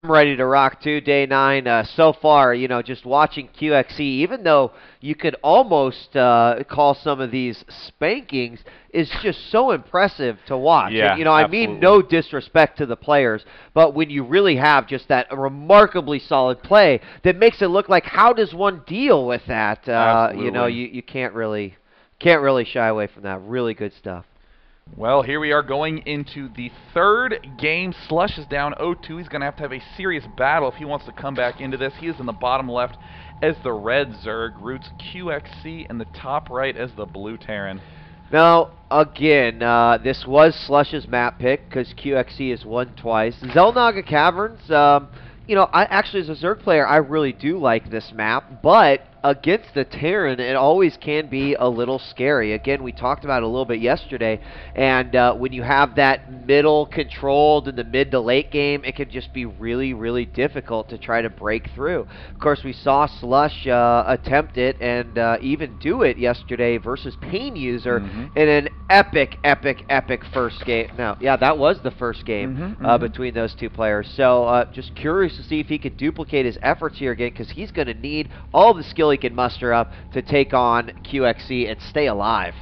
I'm ready to rock too, day 9. So far, just watching QXE, even though you could almost call some of these spankings, is just so impressive to watch. And, Yeah, I mean absolutely. no disrespect to the players, but when you really have just that remarkably solid play that makes it look like how does one deal with that? Absolutely. You can't really shy away from that. Really good stuff. Well, here we are going into the third game. Slush is down 0-2. He's going to have a serious battle if he wants to come back into this. He is in the bottom left as the red Zerg, roots QXC in the top right as the blue Terran. Now, again, this was Slush's map pick because QXE has won twice. Zelnaga Caverns, I actually, as a Zerg player, I really do like this map, but against the Terran, it always can be a little scary. Again, we talked about it a little bit yesterday, and when you have that middle controlled in the mid to late game, it can just be really, really difficult to try to break through. Of course, we saw Slush attempt it and even do it yesterday versus Pain User in an epic, epic, epic first game. No, yeah, that was the first game between those two players. So just curious to see if he could duplicate his efforts here again, because he's going to need all the skill he can muster up to take on QXC and stay alive.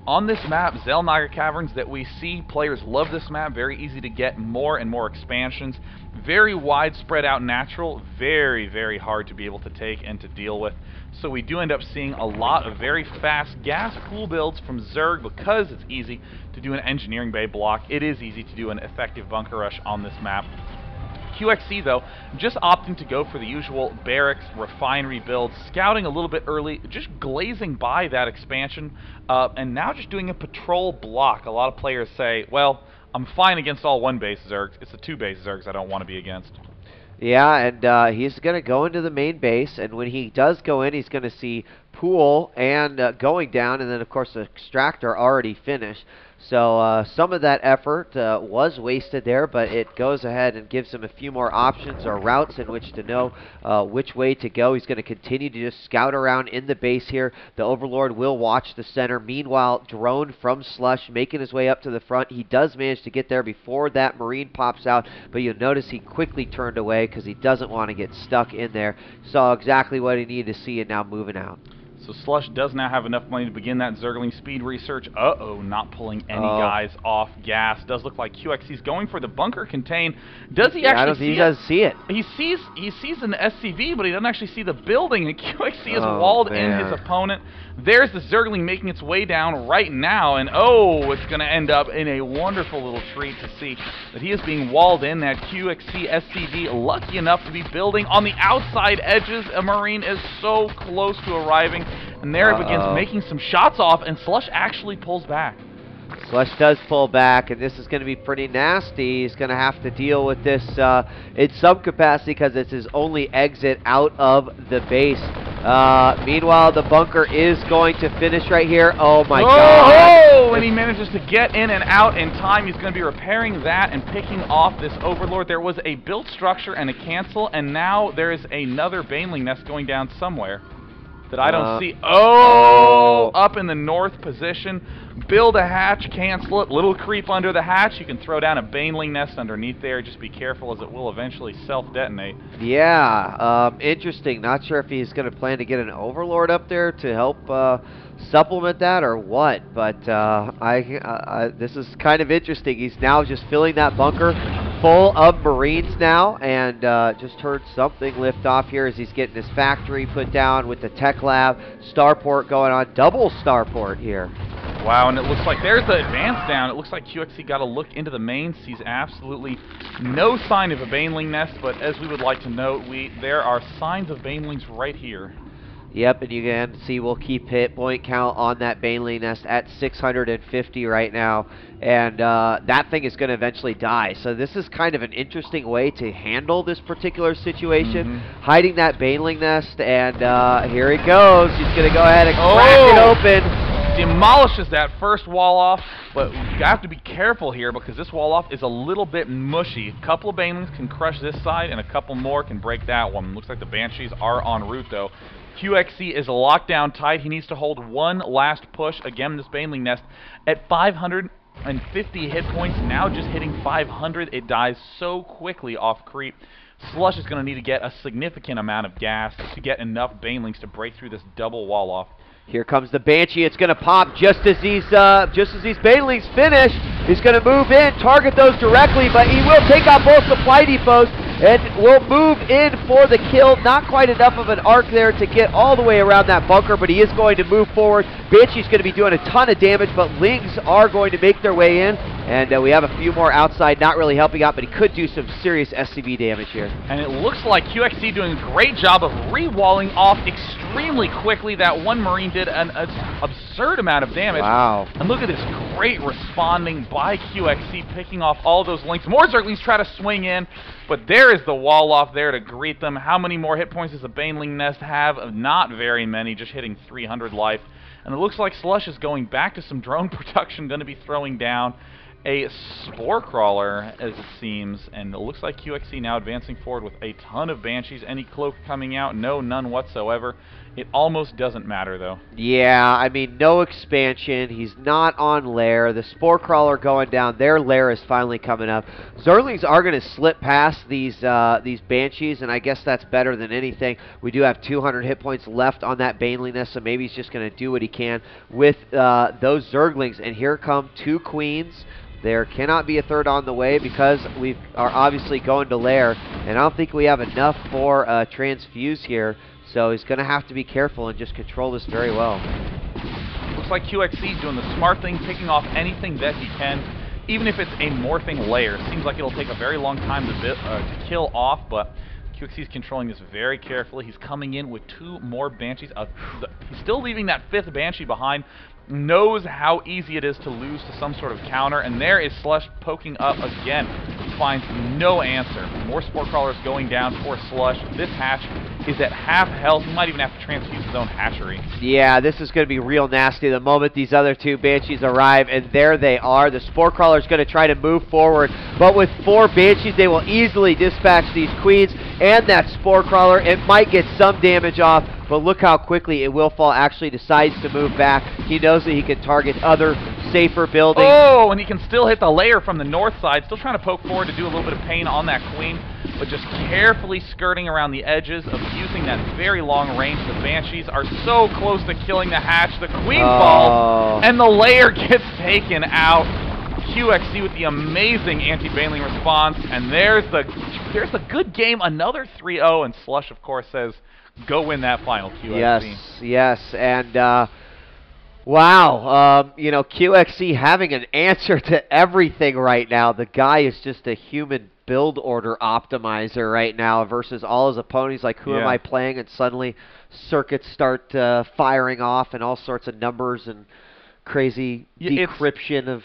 On this map, Zelnaga Caverns, that we see players love this map, very easy to get more and more expansions, very widespread out natural, very, very hard to be able to take and to deal with. So we do end up seeing a lot of very fast gas pool builds from Zerg because it's easy to do an engineering bay block. It is easy to do an effective bunker rush on this map. QXC, though, just opting to go for the usual barracks, refinery build, scouting a little bit early, just glazing by that expansion, and now just doing a patrol block. A lot of players say, well, I'm fine against all one-base Zergs. It's the two-base Zergs I don't want to be against. Yeah, and he's going to go into the main base, and when he does go in, he's going to see Pool and going down, and then, of course, the Extractor already finished. So some of that effort was wasted there, but it goes ahead and gives him a few more options or routes in which to know which way to go. He's going to continue to just scout around in the base here. The Overlord will watch the center. Meanwhile, Drone from Slush making his way up to the front. He does manage to get there before that Marine pops out, but you'll notice he quickly turned away because he doesn't want to get stuck in there. Saw exactly what he needed to see and now moving out. So Slush does now have enough money to begin that Zergling speed research. Uh-oh, not pulling any guys off gas. Does look like QXC's going for the bunker contain. Does he actually see it? He doesn't see it. He sees an SCV, but he doesn't actually see the building, and QXC is walled in his opponent. There's the Zergling making its way down right now, and oh, it's going to end up in a wonderful little treat to see that he is being walled in. That QXC SCV lucky enough to be building on the outside edges. A Marine is so close to arriving. And there it begins making some shots off, and Slush actually pulls back. Slush does pull back, and this is going to be pretty nasty. He's going to have to deal with this in some capacity because it's his only exit out of the base. Meanwhile, the bunker is going to finish right here. Oh, my God. Oh, and he manages to get in and out in time. He's going to be repairing that and picking off this Overlord. There was a built structure and a cancel, and now there is another Baneling nest going down somewhere that I don't see. Oh, up in the north position. Build a hatch, cancel it. Little creep under the hatch. You can throw down a Baneling nest underneath there. Just be careful as it will eventually self-detonate. Yeah, interesting. Not sure if he's going to plan to get an Overlord up there to help supplement that or what, but this is kind of interesting. He's now just filling that bunker full of Marines now, and just heard something lift off here as he's getting his factory put down with the tech lab. Starport going on, double starport here. Wow, and it looks like there's the advance down. It looks like QXC got a look into the main, sees absolutely no sign of a Baneling nest, but as we would like to note, there are signs of Banelings right here. Yep, and you can see we'll keep hit point count on that Baneling nest at 650 right now, and that thing is going to eventually die. So this is kind of an interesting way to handle this particular situation, hiding that Baneling nest, and here he goes. He's going to go ahead and crack it open. Demolishes that first wall off, but you have to be careful here because this wall off is a little bit mushy. A couple of Banelings can crush this side, and a couple more can break that one. Looks like the Banshees are en route, though. QXC is locked down tight. He needs to hold one last push. Again, this Baneling nest at 500 and 50 hit points, now just hitting 500. It dies so quickly off creep. Slush is going to need to get a significant amount of gas to get enough Banelings to break through this double wall off. Here comes the Banshee. It's going to pop just as these Banelings finish. He's going to move in, target those directly, but he will take out both supply depots and will move in for the kill. Not quite enough of an arc there to get all the way around that bunker, but he is going to move forward. Banshee's going to be doing a ton of damage, but Lings are going to make their way in, and we have a few more outside, not really helping out, but he could do some serious SCV damage here. And it looks like QXC doing a great job of re-walling off extremely quickly. That one Marine did an absurd amount of damage. Wow. And look at this great responding by QXC, picking off all those Lings. More Zerglings try to swing in, but there is the wall off there to greet them. How many more hit points does the Baneling Nest have? Not very many, just hitting 300 life. And it looks like Slush is going back to some drone production, going to be throwing down a Spore Crawler, as it seems, and it looks like QXC now advancing forward with a ton of Banshees. Any cloak coming out? No, none whatsoever. It almost doesn't matter, though. Yeah, I mean, no expansion. He's not on lair. The Spore Crawler going down. Their lair is finally coming up. Zerglings are going to slip past these Banshees, and I guess that's better than anything. We do have 200 hit points left on that Baneliness, so maybe he's just going to do what he can with those Zerglings. And here come two Queens. There cannot be a third on the way because we are obviously going to lair, and I don't think we have enough for transfuse here, so he's going to have to be careful and just control this very well. Looks like QXC doing the smart thing, picking off anything that he can, even if it's a morphing lair. Seems like it'll take a very long time to kill off, but QXC is controlling this very carefully. He's coming in with two more Banshees. He's still leaving that fifth Banshee behind. Knows how easy it is to lose to some sort of counter, and there is Slush poking up again. Finds no answer. More Spore Crawlers going down for Slush. This hatch is at half health. He might even have to transfuse his own hatchery. Yeah, this is going to be real nasty the moment these other two Banshees arrive, and there they are. The Spore Crawler is going to try to move forward, but with 4 Banshees, they will easily dispatch these Queens and that Spore Crawler. It might get some damage off, but look how quickly it will fall. Actually decides to move back. He knows that he can target other safer buildings. Oh, and he can still hit the layer from the north side. Still trying to poke forward to do a little bit of pain on that Queen, but just carefully skirting around the edges of using that very long range. The Banshees are so close to killing the hatch. The Queen falls, and the layer gets taken out. QXC with the amazing anti-Baneling response, and there's the good game. Another 3-0, and Slush, of course, says, go win that final, QXC. Yes, and wow, you know, QXC having an answer to everything right now. The guy is just a human build order optimizer right now versus all his opponents. Like, who am I playing? And suddenly circuits start firing off and all sorts of numbers and crazy decryption of...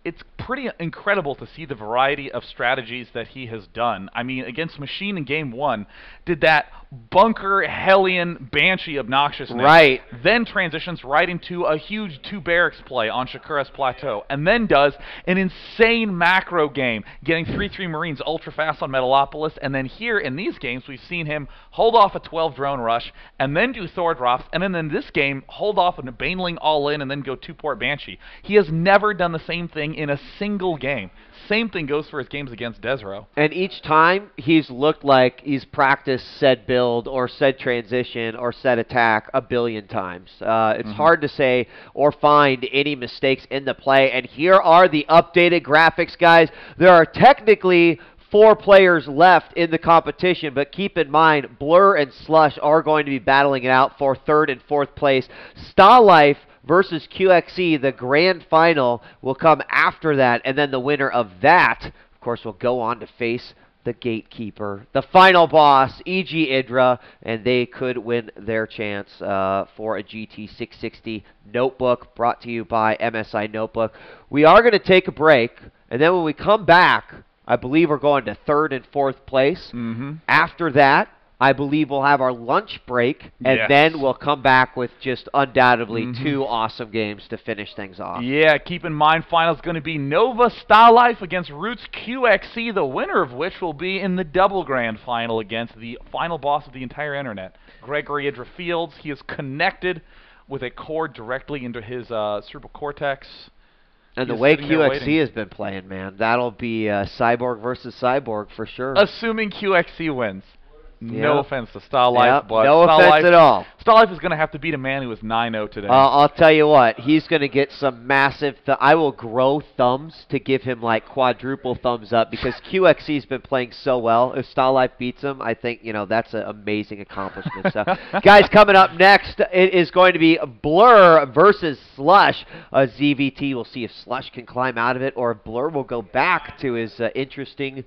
It's pretty incredible to see the variety of strategies that he has done. I mean, against Machine in Game 1, did that bunker Hellion Banshee obnoxiousness. Right. Then transitions right into a huge 2 barracks play on Shakura's Plateau. And then does an insane macro game, getting 3-3 Marines ultra fast on Metalopolis. And then here in these games, we've seen him hold off a 12 drone rush, and then do Thor drops, and then in this game, hold off a Baneling all in, and then go 2-port Banshee. He has never done the same thing in a single game. Same thing goes for his games against Desro. And each time, he's looked like he's practiced said build or said transition or said attack a billion times. It's hard to say or find any mistakes in the play. And here are the updated graphics, guys. There are technically 4 players left in the competition, but keep in mind, Blur and Slush are going to be battling it out for 3rd and 4th place. Stalife versus QXC, the grand final, will come after that, and then the winner of that, of course, will go on to face the Gatekeeper, the final boss, E.G. Idra, and they could win their chance for a GT660 notebook brought to you by MSI Notebook. We are going to take a break, and then when we come back, I believe we're going to 3rd and 4th place. After that, I believe we'll have our lunch break, and then we'll come back with just undoubtedly 2 awesome games to finish things off. Yeah, keep in mind, final's going to be Nova Stalife against Roots QXC, the winner of which will be in the double grand final against the final boss of the entire internet, Gregory Idra Fields. He is connected with a cord directly into his cerebral cortex. And the He's way sitting there QXC waiting. has been playing, man, that'll be Cyborg versus Cyborg for sure. Assuming QXC wins. No Yep. offense to Star Life, Yep, but no Star offense Life, at all. Star Life is going to have to beat a man who was 9-0 today. I'll tell you what, he's going to get some massive, I will grow thumbs to give him like quadruple thumbs up because QXC's been playing so well. If Star Life beats him, I think, you know, that's an amazing accomplishment. So, guys, coming up next, it is going to be Blur versus Slush. ZVT, we'll see if Slush can climb out of it or if Blur will go back to his interesting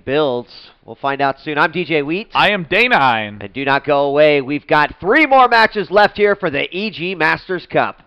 builds. We'll find out soon. I'm DJ Wheat. I am Dana. And do not go away. We've got 3 more matches left here for the EG Masters Cup.